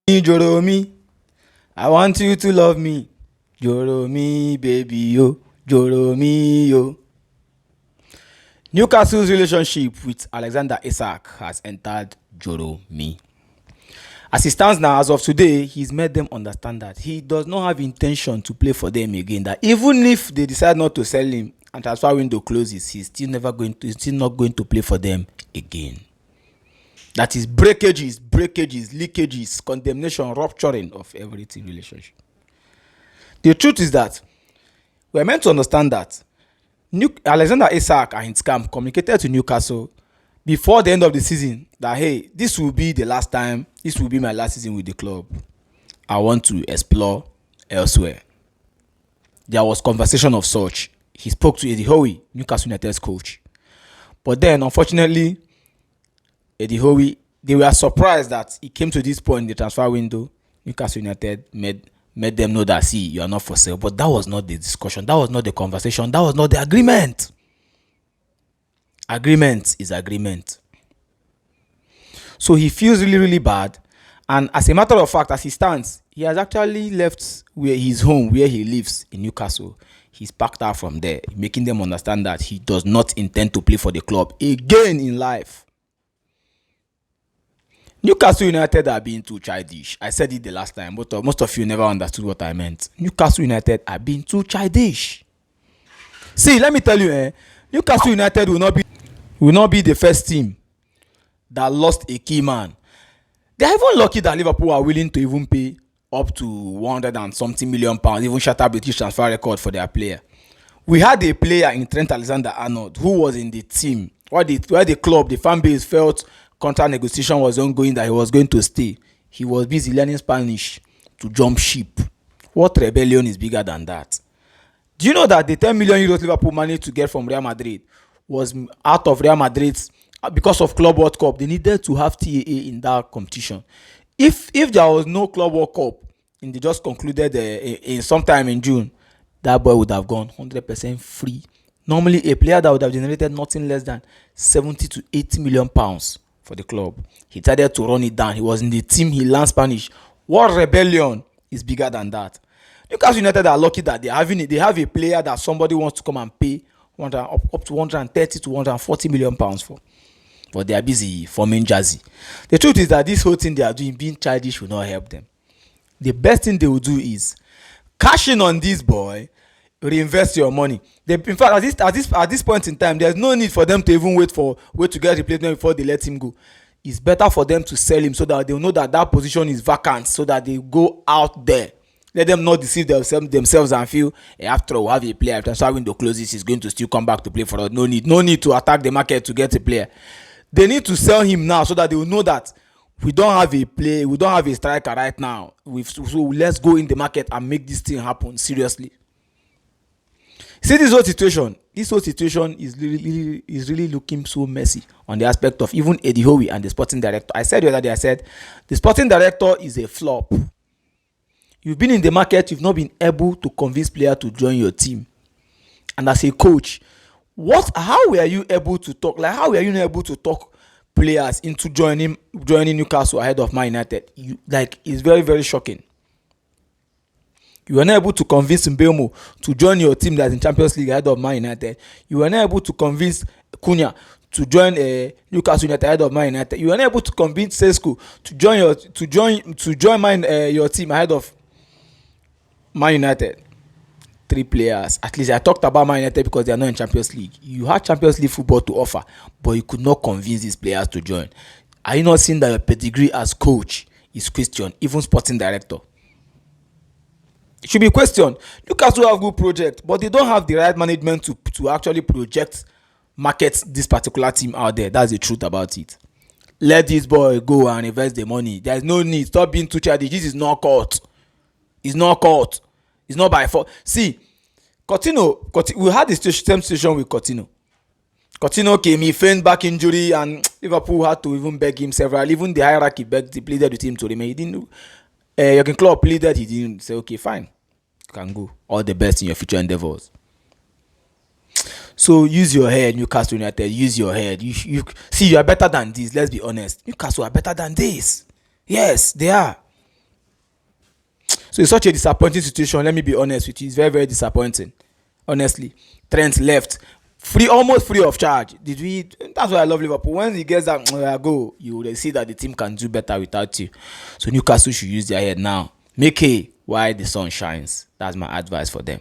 Joro me, I want you to love me. Joro me, baby, yo. Joro me, yo. Newcastle's relationship with Alexander Isak has entered Joro me. As it stands now, as of today, he's made them understand that he does not have intention to play for them again. That even if they decide not to sell him and transfer window closes, he's still not going to play for them again. That is breakages, leakages, condemnation, rupturing of everything relationship. The truth is that we're meant to understand that Alexander Isak and his camp communicated to Newcastle before the end of the season that, hey, this will be the last time, this will be my last season with the club. I want to explore elsewhere. There was conversation of such. He spoke to Eddie Howe, Newcastle United's coach. But then, unfortunately, Eddie Howe, they were surprised that it came to this point in the transfer window. Newcastle United made them know that, see, you are not for sale. But that was not the discussion. That was not the conversation. That was not the agreement. Agreement is agreement. So he feels really, really bad. And as a matter of fact, as he stands, he has actually left his home, where he lives in Newcastle. He's packed out from there, making them understand that he does not intend to play for the club again in life. Newcastle United are being too childish. I said it the last time, but most of you never understood what I meant. Newcastle United are being too childish. See, let me tell you, Newcastle United will not be the first team that lost a key man. They are even lucky that Liverpool are willing to even pay up to 100 and something million pounds, even shatter British transfer record for their player. We had a player in Trent Alexander-Arnold who was in the team where the club, the fan base felt contract negotiation was ongoing, that he was going to stay. He was busy learning Spanish to jump ship. What rebellion is bigger than that? Do you know that the 10 million euros Liverpool managed to get from Real Madrid was out of Real Madrid's, because of Club World Cup? They needed to have TAA in that competition. If there was no Club World Cup and they just concluded in sometime in June, that boy would have gone 100% free. Normally, a player that would have generated nothing less than 70 to 80 million pounds for the club. He decided to run it down. He was in the team. He learned Spanish. What rebellion is bigger than that? Newcastle United are lucky that they have a player that somebody wants to come and pay up to 130 to 140 million pounds for. But they are busy forming jersey. The truth is that this whole thing they are doing, being childish, will not help them. The best thing they will do is cash in on this boy, reinvest your money. In fact, at this point in time, there's no need for them to even wait to get replacement before they let him go. It's better for them to sell him so that they know that position is vacant, so that they go out there. Let them not deceive themselves and feel, after all, we have a player, transfer window closes, he's going to still come back to play for us. No need to attack the market to get a player. They need to sell him now so that they will know that we don't have a striker right now. So let's go in the market and make this thing happen seriously. See, this whole situation is really looking so messy on the aspect of even Eddie Howe and the sporting director. I said the other day, the sporting director is a flop. You've been in the market, you've not been able to convince players to join your team. And as a coach, how were you able to talk? Like, how were you not able to talk players into joining Newcastle ahead of Man United? It's very, very shocking. You were not able to convince Mbeumo to join your team that's in Champions League ahead of Man United. You were not able to convince Cunha to join Newcastle United ahead of Man United. You were not able to convince Sesko to join your team ahead of Man United. 3 players. At least I talked about Man United because they are not in Champions League. You had Champions League football to offer, but you could not convince these players to join. Are you not seeing that your pedigree as coach is questioned, even sporting director? It should be questioned. Newcastle have good project, but they don't have the right management to actually market this particular team out there. That's the truth about it. Let this boy go and invest the money. There's no need. Stop being too childish. This is not court. It's not court. It's not by fault. See, Coutinho, we had the same situation with Coutinho. Coutinho came, he feigned back injury, and Liverpool had to even beg him several. Even the hierarchy pleaded with him to remain. He didn't. Jurgen Klopp pleaded. He didn't say, okay, fine, you can go. All the best in your future endeavors. So use your head, Newcastle United. Use your head. You see, you are better than this. Let's be honest. Newcastle are better than this. Yes, they are. So it's such a disappointing situation. Let me be honest with you. It's very, very disappointing. Honestly. Trent left. Almost free of charge. Did we? That's why I love Liverpool. When he gets that goal, you will see that the team can do better without you. So Newcastle should use their head now. Make hay while the sun shines. That's my advice for them.